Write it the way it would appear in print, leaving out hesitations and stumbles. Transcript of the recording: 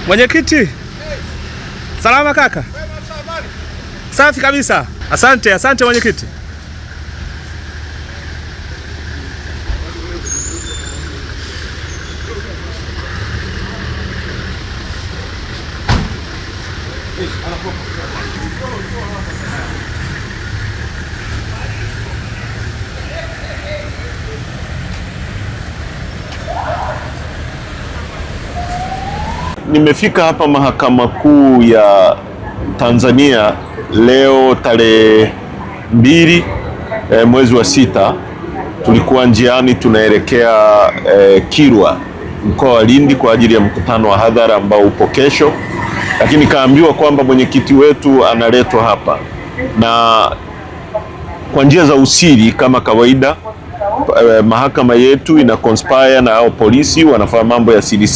Mwenyekiti. Salama kaka? Safi kabisa. Asante mwenyekiti. Nimefika hapa Mahakama Kuu ya Tanzania leo tarehe 2 mwezi wa 6. Tulikuwa njiani tunaelekea Kilwa, mkoa wa Lindi kwa ajili ya mkutano wa hadhara ambao upo kesho, lakini kaambiwa kwamba mwenyekiti wetu analetwa hapa, na kwa njia za usiri kama kawaida mahakama yetu ina conspire na hao polisi wanafanya mambo ya siri.